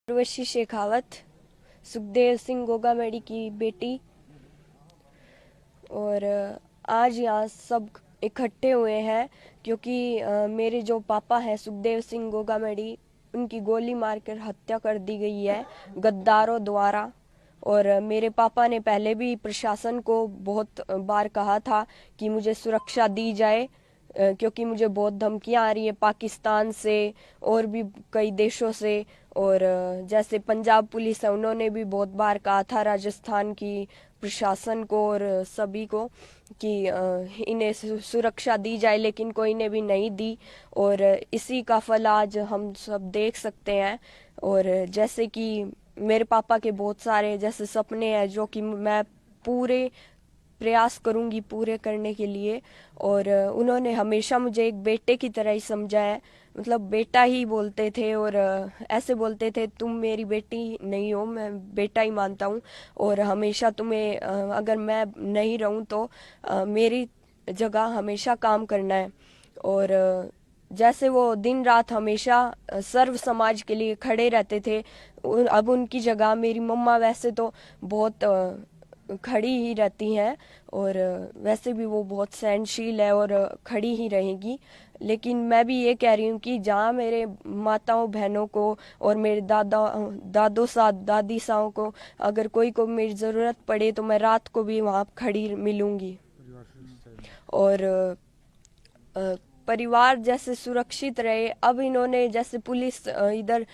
उर्वशी शेखावत, सुखदेव सिंह गोगामेडी की बेटी। और आज यहाँ सब इकट्ठे हुए हैं क्योंकि मेरे जो पापा हैं सुखदेव सिंह गोगामेडी, उनकी गोली मारकर हत्या कर दी गई है गद्दारों द्वारा। और मेरे पापा ने पहले भी प्रशासन को बहुत बार कहा था कि मुझे सुरक्षा दी जाए, क्योंकि मुझे बहुत धमकियां आ रही है पाकिस्तान से और भी कई देशों से। और जैसे पंजाब पुलिस है, उन्होंने भी बहुत बार कहा था राजस्थान की प्रशासन को और सभी को कि इन्हें सुरक्षा दी जाए, लेकिन कोई ने भी नहीं दी। और इसी का फल आज हम सब देख सकते हैं। और जैसे कि मेरे पापा के बहुत सारे जैसे सपने हैं जो कि मैं पूरे प्रयास करूंगी पूरे करने के लिए। और उन्होंने हमेशा मुझे एक बेटे की तरह ही समझा है, मतलब बेटा ही बोलते थे। और ऐसे बोलते थे तुम मेरी बेटी नहीं हो, मैं बेटा ही मानता हूँ। और हमेशा तुम्हें अगर मैं नहीं रहूँ तो मेरी जगह हमेशा काम करना है। और जैसे वो दिन रात हमेशा सर्व समाज के लिए खड़े रहते थे, अब उनकी जगह मेरी मम्मा वैसे तो बहुत खड़ी ही रहती हैं। और वैसे भी वो बहुत सहनशील है और खड़ी ही रहेगी। लेकिन मैं भी ये कह रही हूँ कि जहाँ मेरे माताओं बहनों को और मेरे दादों साथ दादी साओं को अगर कोई को मेरी ज़रूरत पड़े तो मैं रात को भी वहाँ खड़ी मिलूंगी। और परिवार जैसे सुरक्षित रहे। अब इन्होंने जैसे पुलिस इधर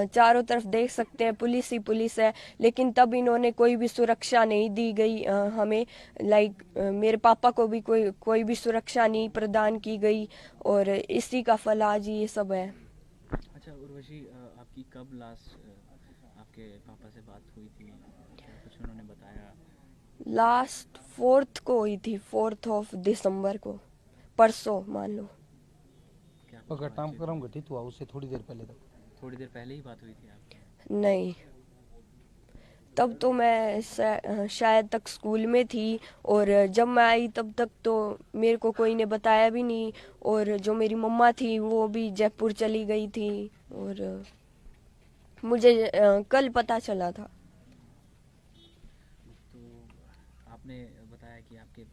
चारों तरफ देख सकते हैं पुलिस ही पुलिस है, लेकिन तब इन्होंने कोई भी सुरक्षा नहीं दी गई हमें। लाइक मेरे पापा को भी कोई भी सुरक्षा नहीं प्रदान की गई। और इसी का फल आज ये सब है। अच्छा उर्वशी, आपकी कब लास्ट आपके पापा से बात हुई थी? क्या कुछ उन्होंने बताया? लास्ट 4th को हुई थी, 4th ऑफ दिसंबर को, परसों मान लो। क्या कुछ घटनाक्रम घटित हुआ उससे थोड़ी देर पहले तक? थोड़ी देर पहले ही बात हुई थी आपकी? नहीं, तब तो मैं शायद तक स्कूल में थी। और जब मैं आई तब तक तो मेरे को कोई ने बताया भी नहीं। और जो मेरी मम्मा थी वो भी जयपुर चली गई थी। और मुझे कल पता चला था। तो आपने बताया कि आपके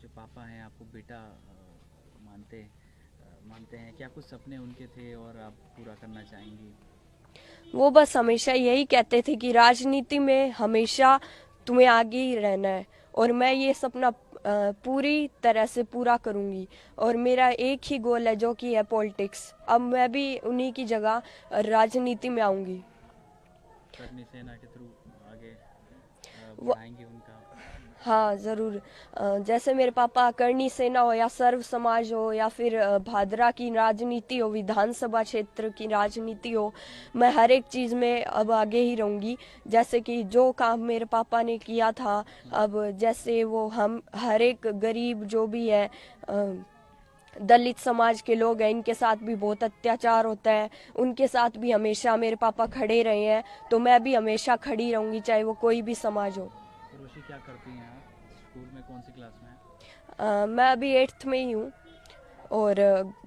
जो पापा हैं आपको बेटा मानते हैं। क्या कुछ सपने उनके थे और आप पूरा करना चाहेंगी? वो बस हमेशा यही कहते थे कि राजनीति में हमेशा तुम्हें आगे ही रहना है। और मैं ये सपना पूरी तरह से पूरा करूंगी। और मेरा एक ही गोल है जो कि है पॉलिटिक्स। अब मैं भी उन्हीं की जगह राजनीति में आऊंगी। करनी सेना के थ्रू आगे वो बढ़ाएंगे उनका? हाँ ज़रूर। जैसे मेरे पापा करणी सेना हो या सर्व समाज हो या फिर भादरा की राजनीति हो, विधानसभा क्षेत्र की राजनीति हो, मैं हर एक चीज़ में अब आगे ही रहूँगी। जैसे कि जो काम मेरे पापा ने किया था, अब जैसे वो हम हर एक गरीब जो भी है, दलित समाज के लोग हैं, इनके साथ भी बहुत अत्याचार होता है, उनके साथ भी हमेशा मेरे पापा खड़े रहे हैं। तो मैं भी हमेशा खड़ी रहूँगी चाहे वो कोई भी समाज हो। उर्वशी, क्या करती हैं आप? स्कूल में कौन सी क्लास में हैं? मैं अभी 8th में ही हूँ। और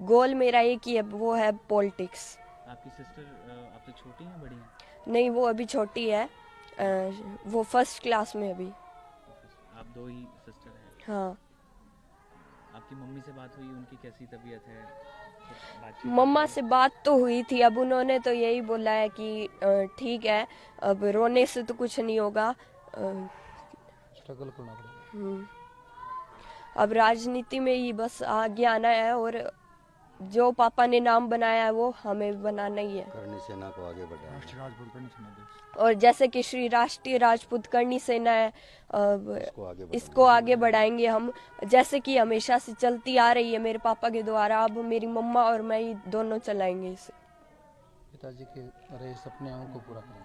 गोल मेरा एक ही है, वो है पॉलिटिक्स। आपकी सिस्टर आपसे छोटी हैं बड़ी हैं? नहीं, वो अभी छोटी है। वो 1st क्लास में अभी। आप दो ही सिस्टर हैं? हाँ। आपकी मम्मी से बात हुई? उनकी कैसी तबीयत है? कुछ बातचीत मम्मा हुई? से बात तो हुई थी। अब उन्होंने तो यही बोला है कि ठीक है, अब रोने से तो कुछ नहीं होगा। स्ट्रगल करना पड़ेगा। अब राजनीति में ही बस आगे आना है। और जो पापा ने नाम बनाया है वो हमें बनाना ही है। करनी सेना को आगे बढ़ाना। और जैसे कि श्री राष्ट्रीय राजपूत करणी सेना है, इसको आगे बढ़ाएंगे हम। जैसे कि हमेशा से चलती आ रही है मेरे पापा के द्वारा, अब मेरी मम्मा और मैं ही दोनों चलाएंगे इसे। पिताजी के रहे सपने हैं उनको पूरा करना।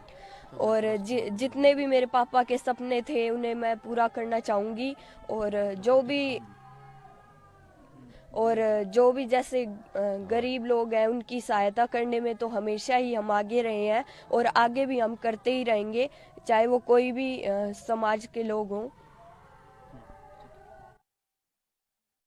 और जितने भी मेरे पापा के सपने थे उन्हें मैं पूरा करना चाहूँगी। और जो भी जैसे गरीब लोग हैं उनकी सहायता करने में तो हमेशा ही हम आगे रहे हैं और आगे भी हम करते ही रहेंगे, चाहे वो कोई भी समाज के लोग हों।